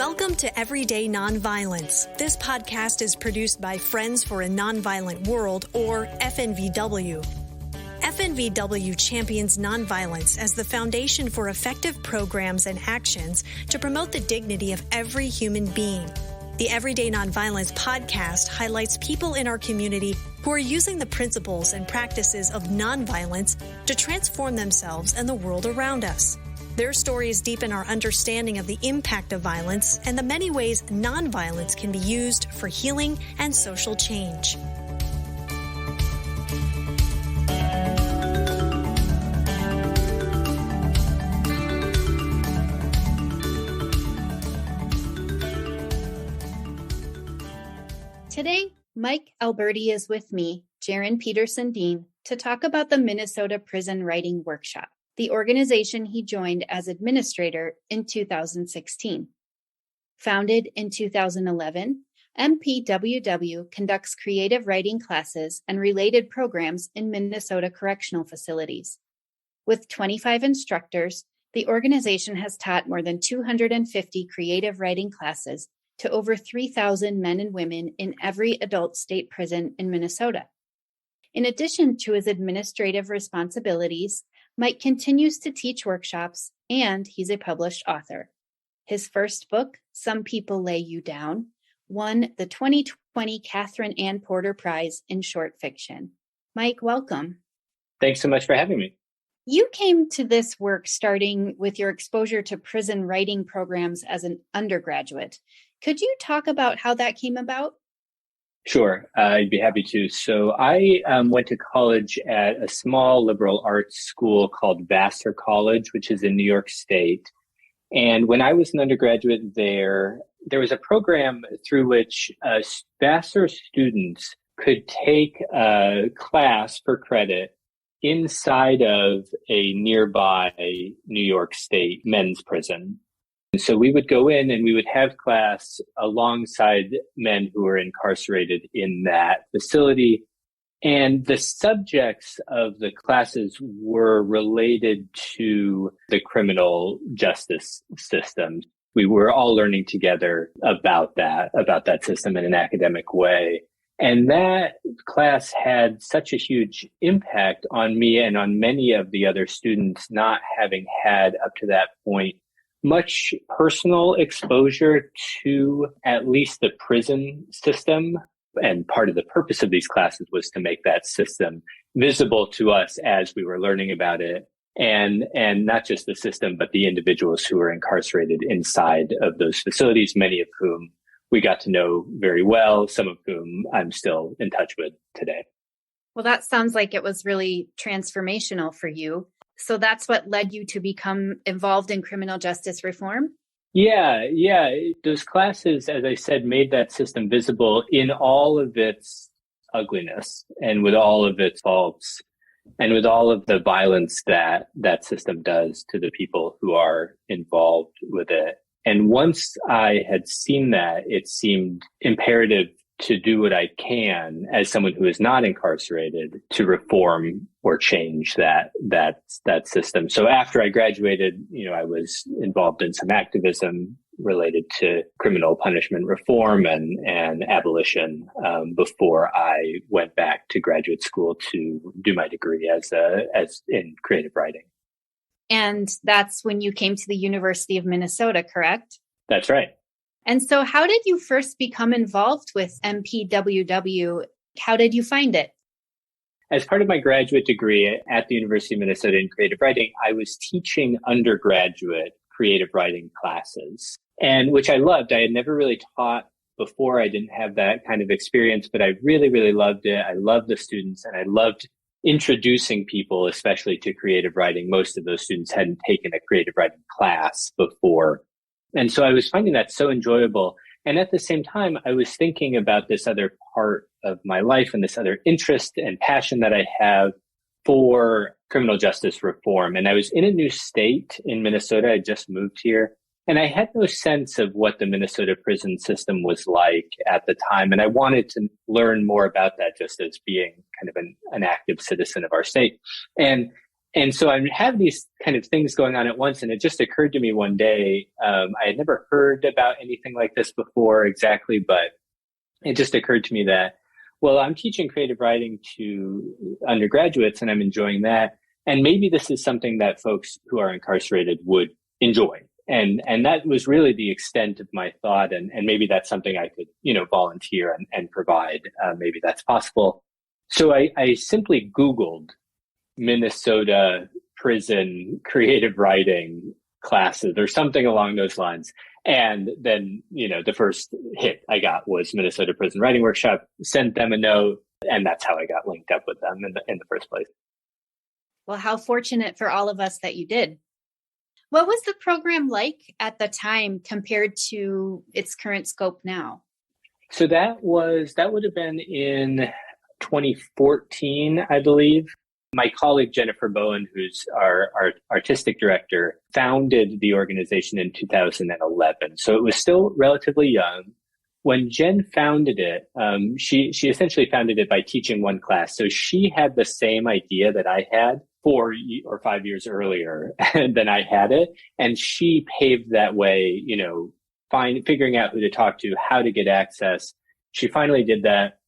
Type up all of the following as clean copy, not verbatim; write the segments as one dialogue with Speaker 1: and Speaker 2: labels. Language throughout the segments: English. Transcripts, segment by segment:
Speaker 1: Welcome to Everyday Nonviolence. This podcast is produced by Friends for a Nonviolent World, or FNVW. FNVW champions nonviolence as the foundation for effective programs and actions to promote the dignity of every human being. The Everyday Nonviolence podcast highlights people in our community who are using the principles and practices of nonviolence to transform themselves and the world around us. Their stories deepen our understanding of the impact of violence and the many ways nonviolence can be used for healing and social change.
Speaker 2: Today, Mike Alberti is with me, Jarren Peterson Dean, to talk about the Minnesota Prison Writing Workshop, the organization he joined as administrator in 2016. Founded in 2011, MPWW conducts creative writing classes and related programs in Minnesota correctional facilities. With 25 instructors, the organization has taught more than 250 creative writing classes to over 3,000 men and women in every adult state prison in Minnesota. In addition to his administrative responsibilities, Mike continues to teach workshops, and he's a published author. His first book, Some People Lay You Down, won the 2020 Katherine Anne Porter Prize in short fiction. Mike, welcome.
Speaker 3: Thanks so much for having me.
Speaker 2: You came to this work starting with your exposure to prison writing programs as an undergraduate. Could you talk about how that came about?
Speaker 3: Sure, I'd be happy to. So I went to college at a small liberal arts school called Vassar College, which is in New York State. And when I was an undergraduate there was a program through which Vassar students could take a class for credit inside of a nearby New York State men's prison. So we would go in and we would have class alongside men who were incarcerated in that facility. And the subjects of the classes were related to the criminal justice system. We were all learning together about that system in an academic way. And that class had such a huge impact on me and on many of the other students, not having had up to that point much personal exposure to at least the prison system. And part of the purpose of these classes was to make that system visible to us as we were learning about it. And not just the system, but the individuals who were incarcerated inside of those facilities, many of whom we got to know very well, some of whom I'm still in touch with today.
Speaker 2: Well, that sounds like it was really transformational for you. So that's what led you to become involved in criminal justice reform?
Speaker 3: Yeah. Those classes, as I said, made that system visible in all of its ugliness and with all of its faults and with all of the violence that that system does to the people who are involved with it. And once I had seen that, it seemed imperative to do what I can as someone who is not incarcerated to reform or change that system. So after I graduated, I was involved in some activism related to criminal punishment reform and abolition before I went back to graduate school to do my degree as in creative writing.
Speaker 2: And that's when you came to the University of Minnesota, correct?
Speaker 3: That's right.
Speaker 2: And so how did you first become involved with MPWW? How did you find it?
Speaker 3: As part of my graduate degree at the University of Minnesota in creative writing, I was teaching undergraduate creative writing classes, and which I loved. I had never really taught before. I didn't have that kind of experience, but I really, really loved it. I loved the students, and I loved introducing people, especially to creative writing. Most of those students hadn't taken a creative writing class before. And so I was finding that so enjoyable. And at the same time, I was thinking about this other part of my life and this other interest and passion that I have for criminal justice reform. And I was in a new state in Minnesota. I just moved here. And I had no sense of what the Minnesota prison system was like at the time. And I wanted to learn more about that just as being kind of an active citizen of our state. And And so I have these kind of things going on at once. And it just occurred to me one day, I had never heard about anything like this before exactly, but it just occurred to me that, well, I'm teaching creative writing to undergraduates and I'm enjoying that. And maybe this is something that folks who are incarcerated would enjoy. And that was really the extent of my thought. And maybe that's something I could, volunteer and provide. Maybe that's possible. So I simply Googled Minnesota prison creative writing classes or something along those lines. And then, the first hit I got was Minnesota Prison Writing Workshop, sent them a note, and that's how I got linked up with them in the first place.
Speaker 2: Well, how fortunate for all of us that you did. What was the program like at the time compared to its current scope now?
Speaker 3: So that would have been in 2014, I believe. My colleague, Jennifer Bowen, who's our artistic director, founded the organization in 2011. So it was still relatively young. When Jen founded it, she essentially founded it by teaching one class. So she had the same idea that I had 4 or 5 years earlier than I had it. And she paved that way, figuring out who to talk to, how to get access. She finally did that.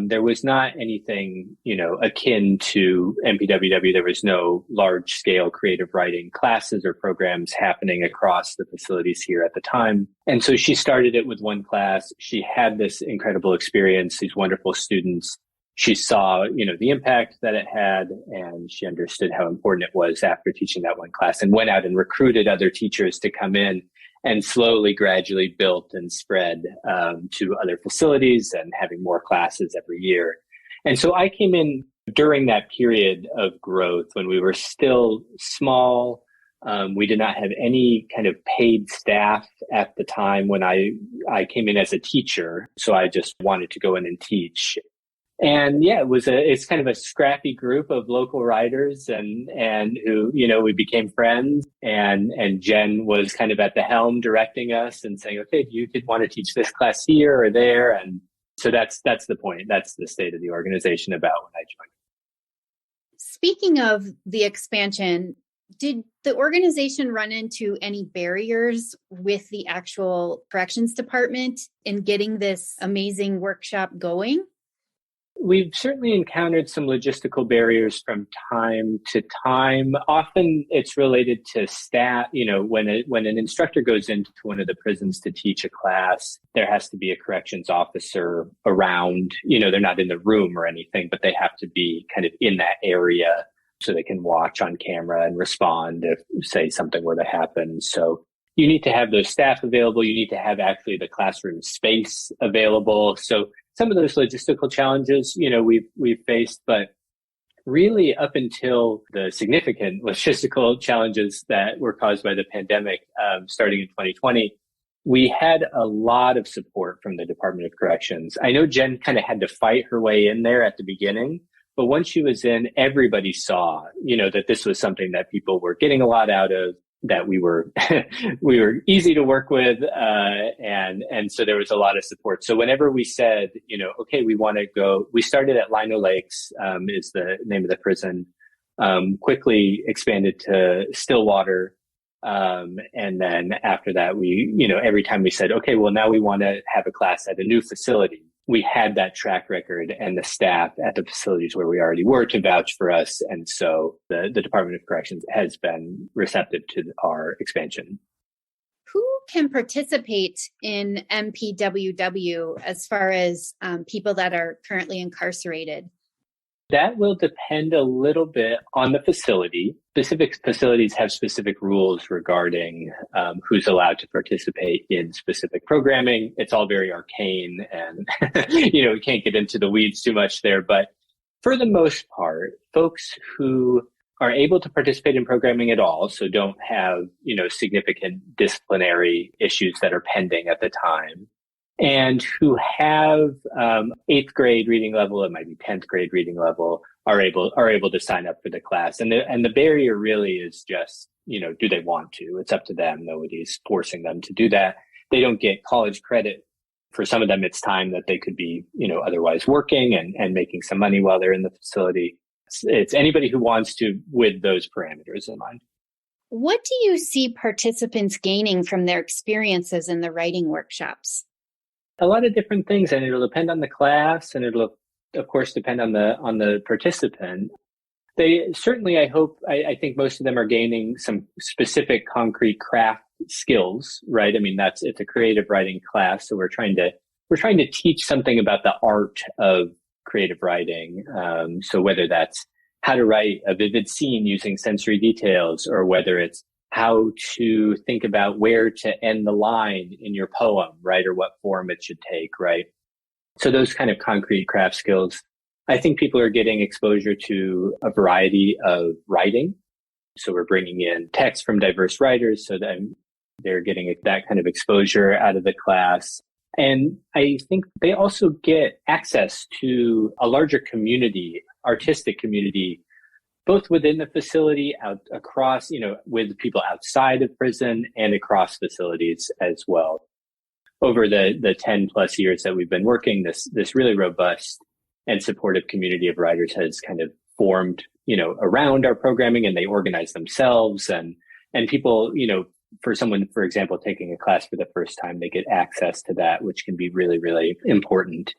Speaker 3: There was not anything, akin to MPWW. There was no large scale creative writing classes or programs happening across the facilities here at the time. And so she started it with one class. She had this incredible experience, these wonderful students. She saw, the impact that it had, and she understood how important it was after teaching that one class and went out and recruited other teachers to come in and slowly, gradually built and spread to other facilities and having more classes every year. And so I came in during that period of growth when we were still small. We did not have any kind of paid staff at the time when I came in as a teacher. So I just wanted to go in and teach. And yeah, it's kind of a scrappy group of local writers and who, we became friends and Jen was kind of at the helm directing us and saying, okay, do you want to teach this class here or there? And so that's the point. That's the state of the organization about when I joined.
Speaker 2: Speaking of the expansion, did the organization run into any barriers with the actual corrections department in getting this amazing workshop going?
Speaker 3: We've certainly encountered some logistical barriers from time to time. Often it's related to staff. When an instructor goes into one of the prisons to teach a class, there has to be a corrections officer around. They're not in the room or anything, but they have to be kind of in that area so they can watch on camera and respond if, say, something were to happen. So you need to have those staff available. You need to have actually the classroom space available. So some of those logistical challenges, we've faced, but really up until the significant logistical challenges that were caused by the pandemic, starting in 2020, we had a lot of support from the Department of Corrections. I know Jen kind of had to fight her way in there at the beginning, but once she was in, everybody saw, that this was something that people were getting a lot out of, that we were easy to work with, and so there was a lot of support. So whenever we said, okay, we want to go, we started at Lino Lakes, is the name of the prison, quickly expanded to Stillwater, and then after that, we, every time we said, okay, well now we want to have a class at a new facility, we had that track record and the staff at the facilities where we already were to vouch for us. And so the Department of Corrections has been receptive to our expansion.
Speaker 2: Who can participate in MPWW as far as people that are currently incarcerated?
Speaker 3: That will depend a little bit on the facility. Specific facilities have specific rules regarding who's allowed to participate in specific programming. It's all very arcane and, we can't get into the weeds too much there. But for the most part, folks who are able to participate in programming at all, so don't have, significant disciplinary issues that are pending at the time, and who have 8th grade reading level, it might be 10th grade reading level, are able to sign up for the class. And the barrier really is just, do they want to? It's up to them. Nobody's forcing them to do that. They don't get college credit. For some of them, it's time that they could be, otherwise working and making some money while they're in the facility. It's anybody who wants to with those parameters in mind.
Speaker 2: What do you see participants gaining from their experiences in the writing workshops?
Speaker 3: A lot of different things, and it'll depend on the class, and it'll, of course, depend on the participant. They certainly, I think most of them are gaining some specific concrete craft skills, right? I mean, it's a creative writing class, so we're trying to teach something about the art of creative writing. So whether that's how to write a vivid scene using sensory details, or whether it's how to think about where to end the line in your poem, right? Or what form it should take, right? So those kind of concrete craft skills. I think people are getting exposure to a variety of writing. So we're bringing in text from diverse writers so that they're getting that kind of exposure out of the class. And I think they also get access to a larger community, artistic community, both within the facility, out across, with people outside of prison and across facilities as well. Over the 10 plus years that we've been working, this really robust and supportive community of writers has kind of formed, around our programming, and they organize themselves, and people, for someone, for example, taking a class for the first time, they get access to that, which can be really, really important.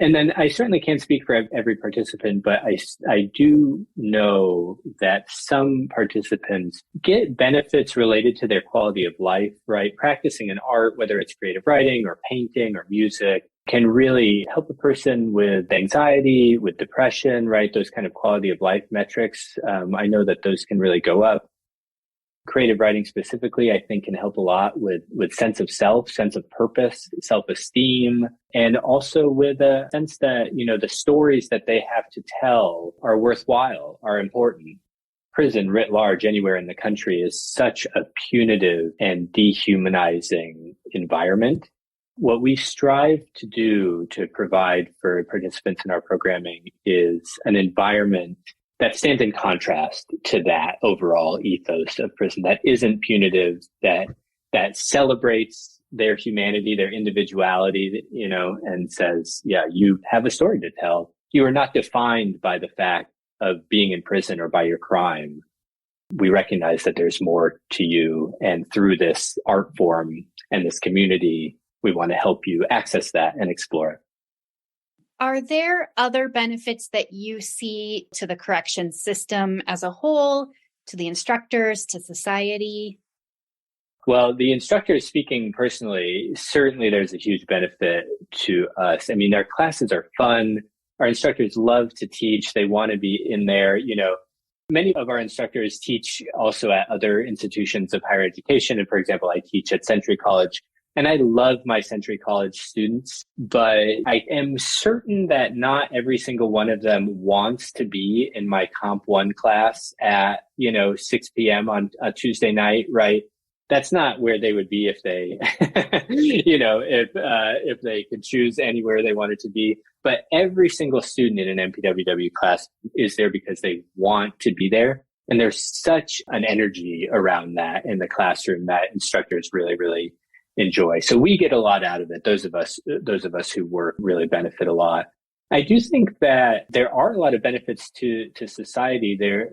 Speaker 3: And then I certainly can't speak for every participant, but I do know that some participants get benefits related to their quality of life, right? Practicing an art, whether it's creative writing or painting or music, can really help a person with anxiety, with depression, right? Those kind of quality of life metrics. I know that those can really go up. Creative writing specifically, I think, can help a lot with sense of self, sense of purpose, self-esteem, and also with a sense that, the stories that they have to tell are worthwhile, are important. Prison writ large anywhere in the country is such a punitive and dehumanizing environment. What we strive to do to provide for participants in our programming is an environment that stands in contrast to that overall ethos of prison, that isn't punitive, that celebrates their humanity, their individuality, and says, yeah, you have a story to tell. You are not defined by the fact of being in prison or by your crime. We recognize that there's more to you, and through this art form and this community, we want to help you access that and explore it.
Speaker 2: Are there other benefits that you see to the corrections system as a whole, to the instructors, to society?
Speaker 3: Well, the instructors, speaking personally, certainly there's a huge benefit to us. I mean, our classes are fun. Our instructors love to teach. They want to be in there. Many of our instructors teach also at other institutions of higher education. And for example, I teach at Century College. And I love my Century College students, but I am certain that not every single one of them wants to be in my Comp 1 class at, 6 p.m. on a Tuesday night, right? That's not where they would be if they, if they could choose anywhere they wanted to be. But every single student in an MPWW class is there because they want to be there. And there's such an energy around that in the classroom that instructors really, really enjoy. So we get a lot out of it. Those of us who work really benefit a lot. I do think that there are a lot of benefits to society. They're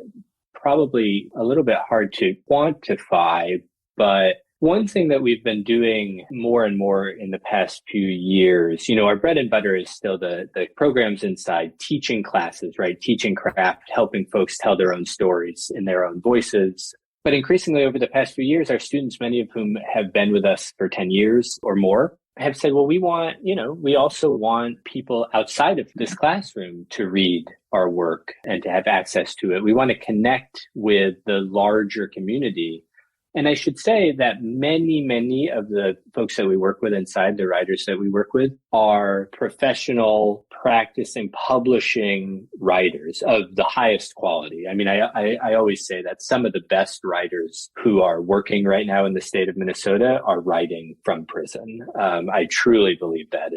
Speaker 3: probably a little bit hard to quantify, but one thing that we've been doing more and more in the past few years, our bread and butter is still the programs inside, teaching classes, right? Teaching craft, helping folks tell their own stories in their own voices. But increasingly over the past few years, our students, many of whom have been with us for 10 years or more, have said, well, we also want people outside of this classroom to read our work and to have access to it. We want to connect with the larger community. And I should say that many of the folks that we work with inside, the writers that we work with, are professional, practicing, publishing writers of the highest quality. I mean, I always say that some of the best writers who are working right now in the state of Minnesota are writing from prison. I truly believe that.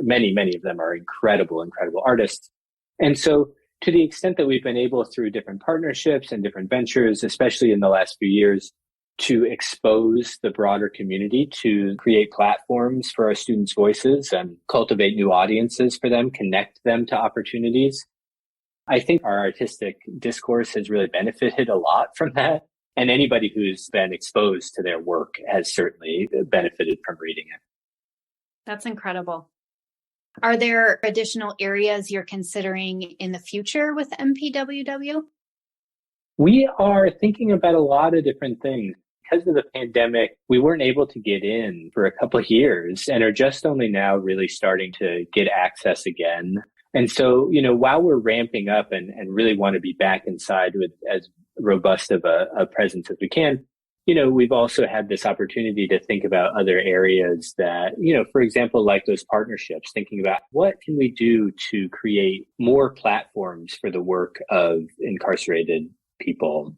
Speaker 3: Many of them are incredible artists. And so, to the extent that we've been able, through different partnerships and different ventures, especially in the last few years, to expose the broader community, to create platforms for our students' voices and cultivate new audiences for them, connect them to opportunities, I think our artistic discourse has really benefited a lot from that. And anybody who's been exposed to their work has certainly benefited from reading it.
Speaker 2: That's incredible. Are there additional areas you're considering in the future with MPWW?
Speaker 3: We are thinking about a lot of different things. Because of the pandemic, we weren't able to get in for a couple of years and are just only now really starting to get access again. And so, while we're ramping up and really want to be back inside with as robust of a presence as we can, we've also had this opportunity to think about other areas that, for example, like those partnerships, thinking about what can we do to create more platforms for the work of incarcerated people.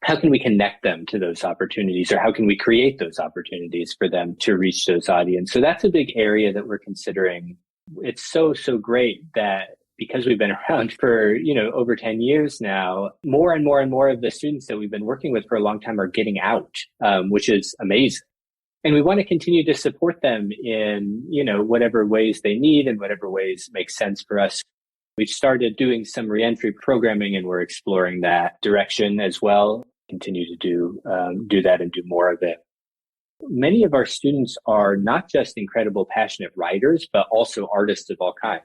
Speaker 3: How can we connect them to those opportunities, or how can we create those opportunities for them to reach those audiences? So that's a big area that we're considering. It's so great that because we've been around for, over 10 years now, more and more and more of the students that we've been working with for a long time are getting out, which is amazing. And we want to continue to support them in, whatever ways they need and whatever ways make sense for us. We've started doing some reentry programming, and we're exploring that direction as well. Continue to do that and do more of it. Many of our students are not just incredible, passionate writers, but also artists of all kinds.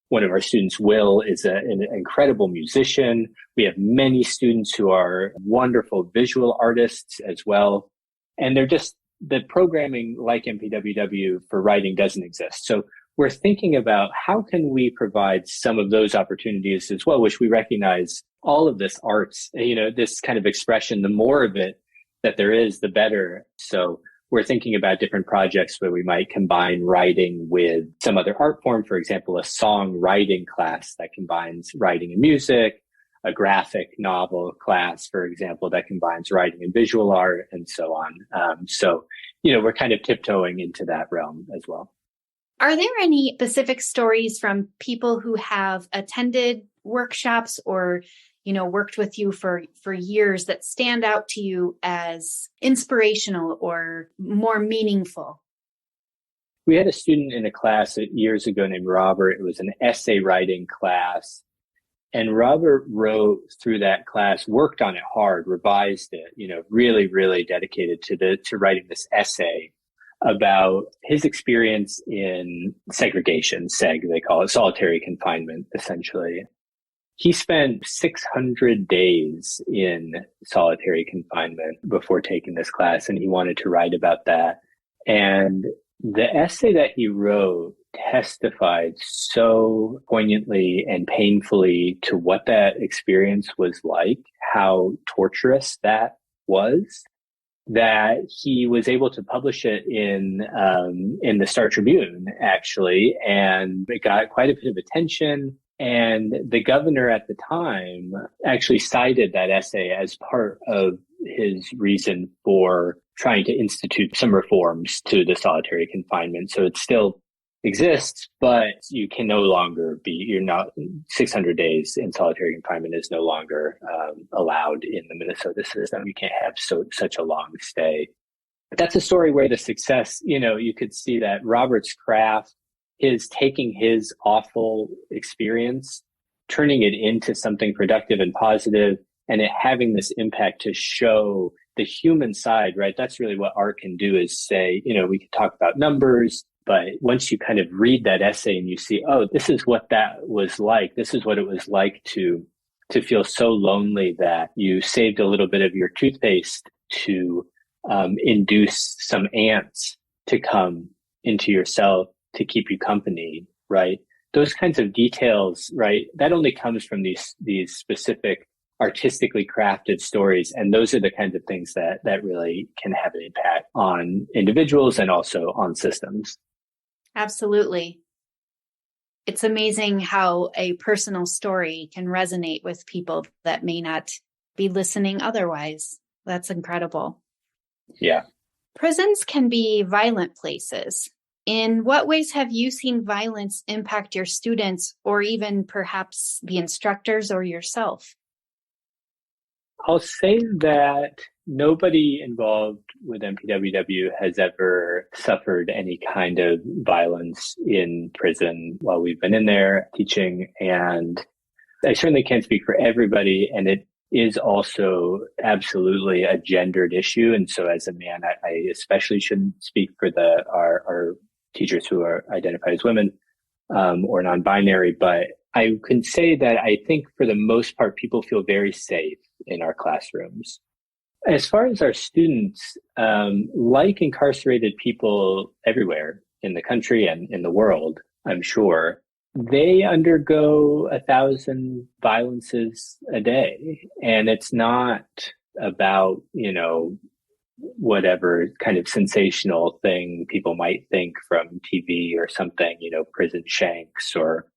Speaker 3: One of our students, Will, is an incredible musician. We have many students who are wonderful visual artists as well. And the programming like MPWW for writing doesn't exist. So we're thinking about how can we provide some of those opportunities as well, which we recognize all of this arts, this kind of expression, the more of it that there is, the better. So we're thinking about different projects where we might combine writing with some other art form, for example, a songwriting class that combines writing and music, a graphic novel class, for example, that combines writing and visual art, and so on. So we're kind of tiptoeing into that realm as well.
Speaker 2: Are there any specific stories from people who have attended workshops or, worked with you for years that stand out to you as inspirational or more meaningful?
Speaker 3: We had a student in a class years ago named Robert. It was an essay writing class. And Robert wrote through that class, worked on it hard, revised it, really, really dedicated to writing this essay about his experience in segregation, SEG, they call it, solitary confinement, essentially. He spent 600 days in solitary confinement before taking this class, and he wanted to write about that. And the essay that he wrote testified so poignantly and painfully to what that experience was like, how torturous that was, that he was able to publish it in the Star Tribune, actually, and it got quite a bit of attention. And the governor at the time actually cited that essay as part of his reason for trying to institute some reforms to the solitary confinement. So it still exists, but you can no longer you're not 600 days in solitary confinement is no longer allowed in the Minnesota system. You can't have such a long stay. But that's a story where the success, you could see that Robert's craft is taking his awful experience, turning it into something productive and positive, and it having this impact to show the human side, right? That's really what art can do, is say, we can talk about numbers, but once you kind of read that essay and you see, oh, this is what that was like. This is what it was like to feel so lonely that you saved a little bit of your toothpaste to induce some ants to come into your cell to keep you company, right? Those kinds of details, right? That only comes from these specific artistically crafted stories. And those are the kinds of things that really can have an impact on individuals and also on systems.
Speaker 2: Absolutely. It's amazing how a personal story can resonate with people that may not be listening otherwise. That's incredible.
Speaker 3: Yeah.
Speaker 2: Prisons can be violent places. In what ways have you seen violence impact your students, or even perhaps the instructors or yourself?
Speaker 3: I'll say that nobody involved with MPWW has ever suffered any kind of violence in prison while we've been in there teaching. And I certainly can't speak for everybody, and it is also absolutely a gendered issue. And so as a man, I especially shouldn't speak for our teachers who are identified as women or non-binary, but I can say that I think for the most part, people feel very safe in our classrooms. As far as our students, like incarcerated people everywhere in the country and in the world, I'm sure, they undergo 1,000 violences a day. And it's not about, whatever kind of sensational thing people might think from TV or something, prison shanks or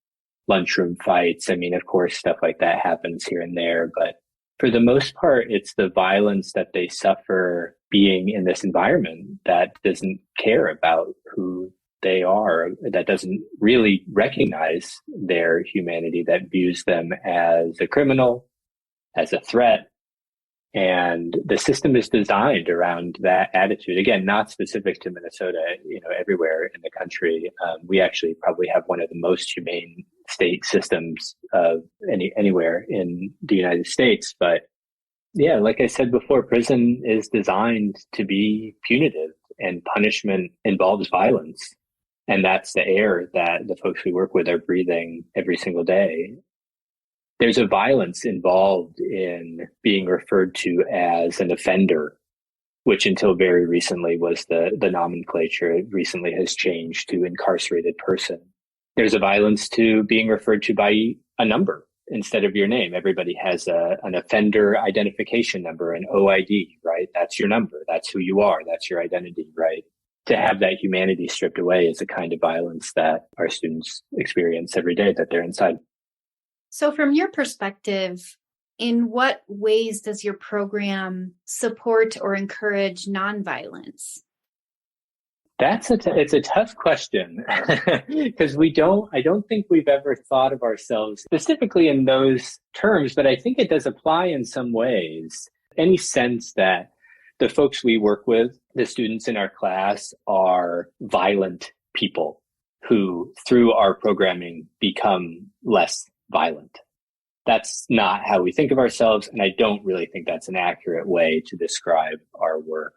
Speaker 3: lunchroom fights. I mean, of course, stuff like that happens here and there, but for the most part, it's the violence that they suffer being in this environment that doesn't care about who they are, that doesn't really recognize their humanity, that views them as a criminal, as a threat. And the system is designed around that attitude. Again, not specific to Minnesota, everywhere in the country. We actually probably have one of the most humane state systems of anywhere in the United States. But yeah, like I said before, prison is designed to be punitive, and punishment involves violence. And that's the air that the folks we work with are breathing every single day. There's a violence involved in being referred to as an offender, which until very recently was the nomenclature. It recently has changed to incarcerated person. There's a violence to being referred to by a number instead of your name. Everybody has an offender identification number, an OID, right? That's your number. That's who you are. That's your identity, right? To have that humanity stripped away is a kind of violence that our students experience every day that they're inside.
Speaker 2: So from your perspective, in what ways does your program support or encourage nonviolence?
Speaker 3: It's a tough question because I don't think we've ever thought of ourselves specifically in those terms, but I think it does apply in some ways. Any sense that the folks we work with, the students in our class, are violent people who, through our programming, become less violent. That's not how we think of ourselves, and I don't really think that's an accurate way to describe our work.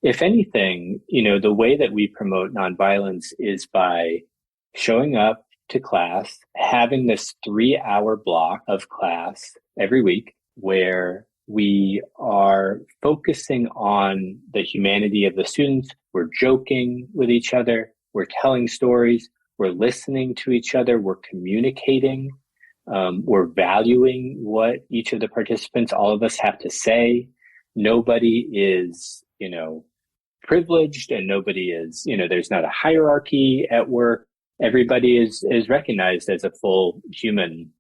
Speaker 3: If anything, the way that we promote nonviolence is by showing up to class, having this 3-hour block of class every week where we are focusing on the humanity of the students. We're joking with each other. We're telling stories. We're listening to each other. We're communicating. We're valuing what each of the participants, all of us, have to say. Nobody is, privileged, and nobody is, there's not a hierarchy at work. Everybody is recognized as a full human.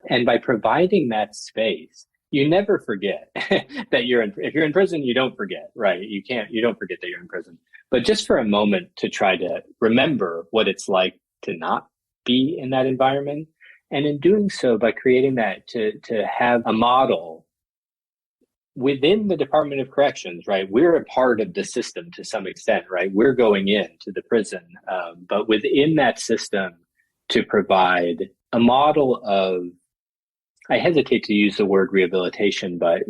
Speaker 3: And by providing that space, you never forget that if you're in prison, you don't forget, right? You don't forget that you're in prison. But just for a moment to try to remember what it's like to not be in that environment. And in doing so, by creating that, to have a model within the Department of Corrections, right? We're a part of the system to some extent, right? We're going into the prison, but within that system to provide a model of, I hesitate to use the word rehabilitation, but,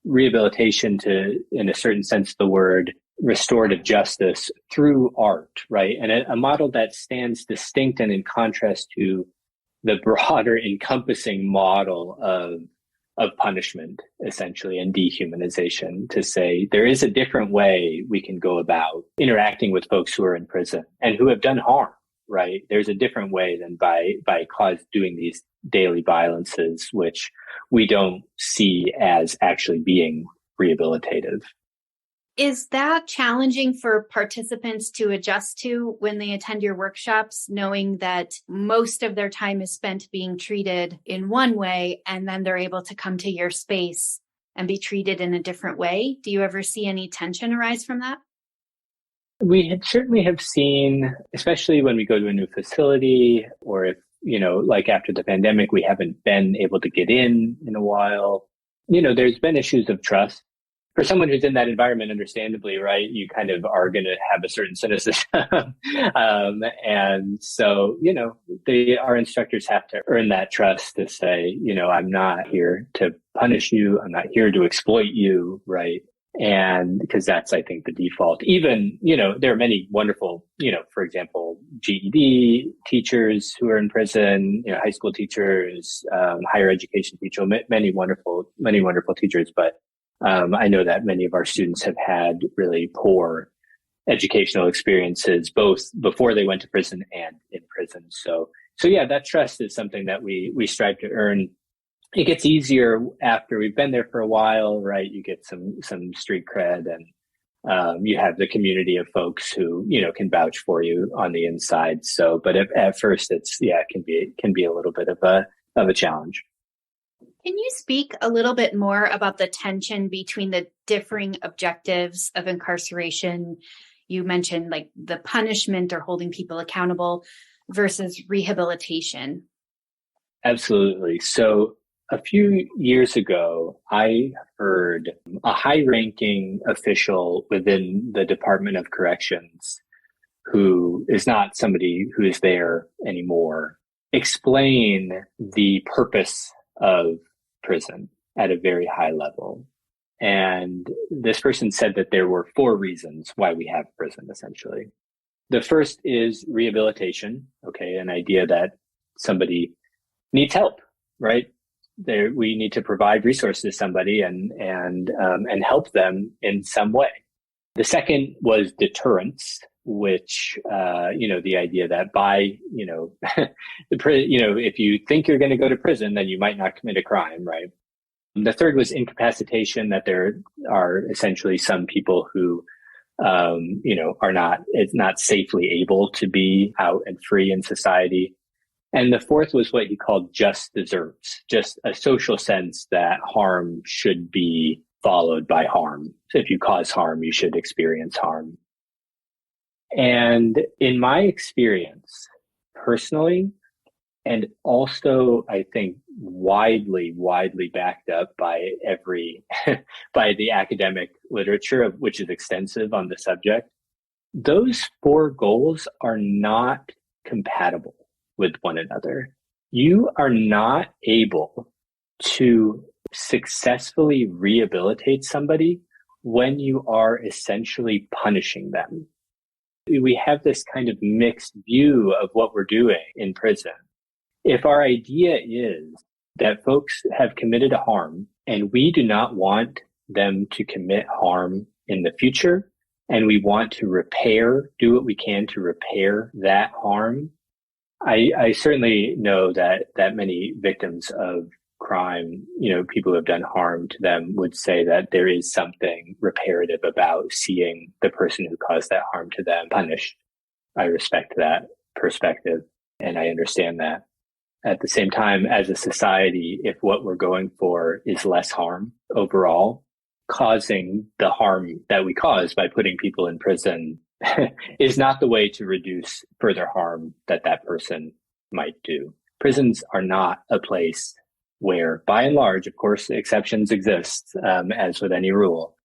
Speaker 3: rehabilitation to, in a certain sense, the word restorative justice through art, right? And a model that stands distinct and in contrast to the broader encompassing model of punishment, essentially, and dehumanization, to say there is a different way we can go about interacting with folks who are in prison and who have done harm, right? There's a different way than by doing these daily violences, which we don't see as actually being rehabilitative.
Speaker 2: Is that challenging for participants to adjust to when they attend your workshops, knowing that most of their time is spent being treated in one way, and then they're able to come to your space and be treated in a different way? Do you ever see any tension arise from that?
Speaker 3: We certainly have seen, especially when we go to a new facility, or if, like after the pandemic, we haven't been able to get in a while. There's been issues of trust, for someone who's in that environment, understandably, right, you kind of are going to have a certain cynicism. And so, our instructors have to earn that trust to say, I'm not here to punish you. I'm not here to exploit you, right? And because that's, I think, the default. Even, there are many wonderful, for example, GED teachers who are in prison, high school teachers, higher education teachers, many wonderful teachers. But I know that many of our students have had really poor educational experiences, both before they went to prison and in prison. So yeah, that trust is something that we strive to earn. It gets easier after we've been there for a while, right? You get some street cred, and you have the community of folks who can vouch for you on the inside. So, but at first, it can be a little bit of a challenge.
Speaker 2: Can you speak a little bit more about the tension between the differing objectives of incarceration? You mentioned like the punishment or holding people accountable versus rehabilitation.
Speaker 3: Absolutely. So a few years ago, I heard a high-ranking official within the Department of Corrections, who is not somebody who is there anymore, explain the purpose of prison at a very high level. And this person said that there were 4 reasons why we have prison, essentially. The first is rehabilitation, okay, an idea that somebody needs help, right? We need to provide resources to somebody and help them in some way. The second was deterrence, which, the idea that by, if you think you're going to go to prison, then you might not commit a crime, right? The third was incapacitation, that there are essentially some people who, are not safely able to be out and free in society. And the fourth was what he called just deserts, just a social sense that harm should be followed by harm. So if you cause harm, you should experience harm. And in my experience, personally, and also I think widely backed up by by the academic literature, which is extensive on the subject, those 4 goals are not compatible with one another. You are not able to successfully rehabilitate somebody when you are essentially punishing them. We have this kind of mixed view of what we're doing in prison. If our idea is that folks have committed a harm and we do not want them to commit harm in the future, and we want to do what we can to repair that harm, I certainly know that many victims of crime, people who have done harm to them would say that there is something reparative about seeing the person who caused that harm to them punished. I respect that perspective and I understand that. At the same time, as a society, if what we're going for is less harm overall, causing the harm that we cause by putting people in prison is not the way to reduce further harm that person might do. Prisons are not a place where, by and large, of course, exceptions exist, as with any rule,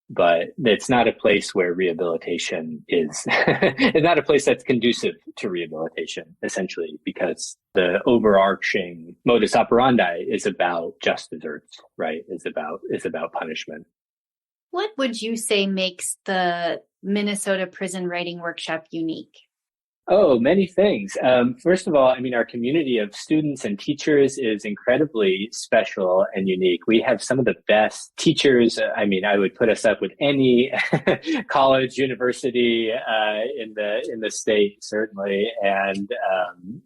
Speaker 3: but it's not a place where rehabilitation is, it's not a place that's conducive to rehabilitation, essentially, because the overarching modus operandi is about just deserts, right? Is about punishment.
Speaker 2: What would you say makes the Minnesota Prison Writing Workshop unique?
Speaker 3: Oh, many things. First of all, our community of students and teachers is incredibly special and unique. We have some of the best teachers. I would put us up with any college, university in the state, certainly. And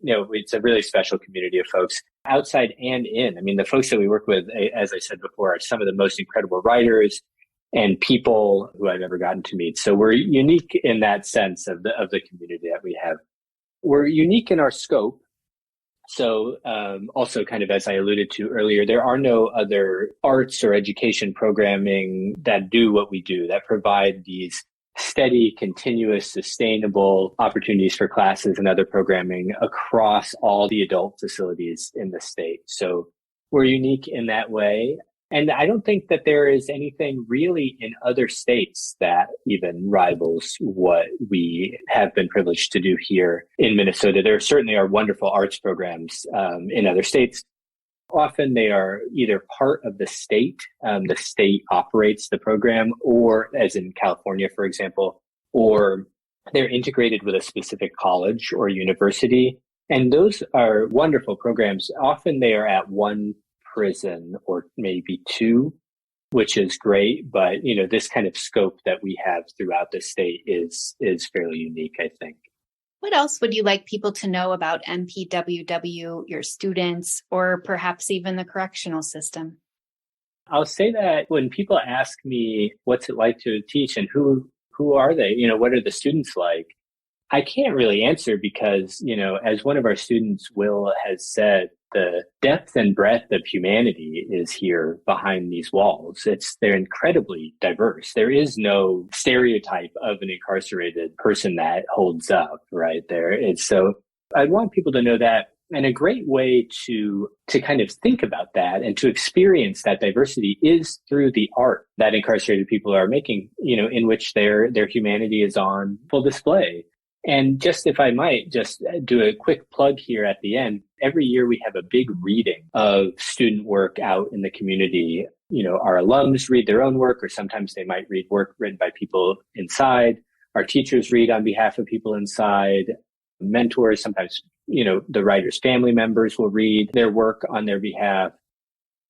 Speaker 3: it's a really special community of folks outside and in. The folks that we work with, as I said before, are some of the most incredible writers and people who I've ever gotten to meet. So we're unique in that sense of the community that we have. We're unique in our scope. So also kind of as I alluded to earlier, there are no other arts or education programming that do what we do, that provide these steady, continuous, sustainable opportunities for classes and other programming across all the adult facilities in the state. So we're unique in that way. And I don't think that there is anything really in other states that even rivals what we have been privileged to do here in Minnesota. There certainly are wonderful arts programs in other states. Often they are either part of the state operates the program, or as in California, for example, or they're integrated with a specific college or university. And those are wonderful programs. Often they are at one prison or maybe two, which is great. But, this kind of scope that we have throughout the state is fairly unique, I think.
Speaker 2: What else would you like people to know about MPWW, your students, or perhaps even the correctional system?
Speaker 3: I'll say that when people ask me what's it like to teach and who are they, what are the students like? I can't really answer because, as one of our students, Will, has said, the depth and breadth of humanity is here behind these walls. They're incredibly diverse. There is no stereotype of an incarcerated person that holds up right there. And so I want people to know that. And a great way to kind of think about that and to experience that diversity is through the art that incarcerated people are making, in which their humanity is on full display. And just, if I might just do a quick plug here at the end, every year we have a big reading of student work out in the community. Our alums read their own work, or sometimes they might read work written by people inside. Our teachers read on behalf of people inside. Mentors, sometimes, the writer's family members will read their work on their behalf.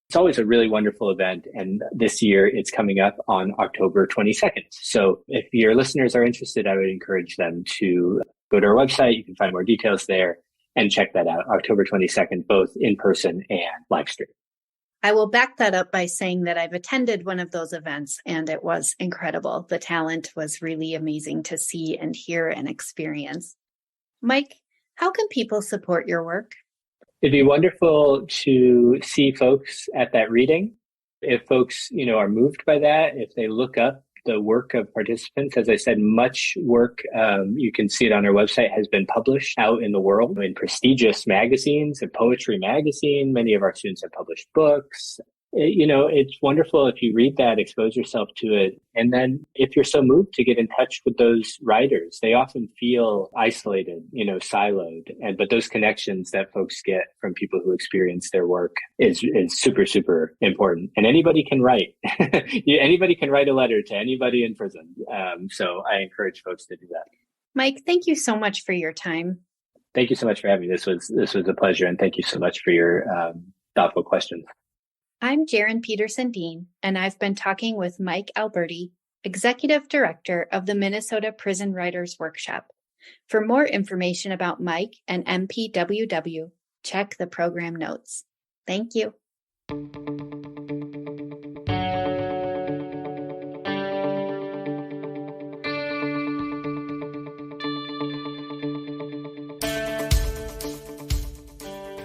Speaker 3: It's always a really wonderful event. And this year it's coming up on October 22nd. So if your listeners are interested, I would encourage them to go to our website. You can find more details there and check that out. October 22nd, both in person and live stream.
Speaker 2: I will back that up by saying that I've attended one of those events and it was incredible. The talent was really amazing to see and hear and experience. Mike, how can people support your work?
Speaker 3: It'd be wonderful to see folks at that reading. If folks, are moved by that, if they look up the work of participants, as I said, much work, you can see it on our website, has been published out in the world in prestigious magazines and Poetry Magazine. Many of our students have published books. It's wonderful if you read that, expose yourself to it. And then if you're so moved to get in touch with those writers, they often feel isolated, siloed. But those connections that folks get from people who experience their work is super, super important. And anybody can write. Anybody can write a letter to anybody in prison. So I encourage folks to do that.
Speaker 2: Mike, thank you so much for your time.
Speaker 3: Thank you so much for having me. This was a pleasure. And thank you so much for your thoughtful questions.
Speaker 2: I'm Jarren Peterson Dean, and I've been talking with Mike Alberti, Executive Director of the Minnesota Prison Writers Workshop. For more information about Mike and MPWW, check the program notes. Thank you.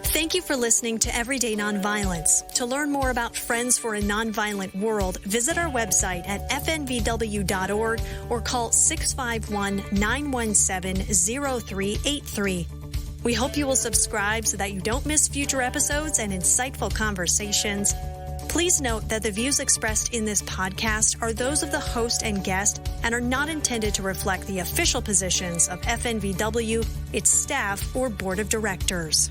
Speaker 1: Thank you for listening to Everyday Nonviolence. To learn more about Friends for a Nonviolent World, visit our website at fnvw.org or call 651-917-0383. We hope you will subscribe so that you don't miss future episodes and insightful conversations. Please note that the views expressed in this podcast are those of the host and guest and are not intended to reflect the official positions of FNVW, its staff, or board of directors.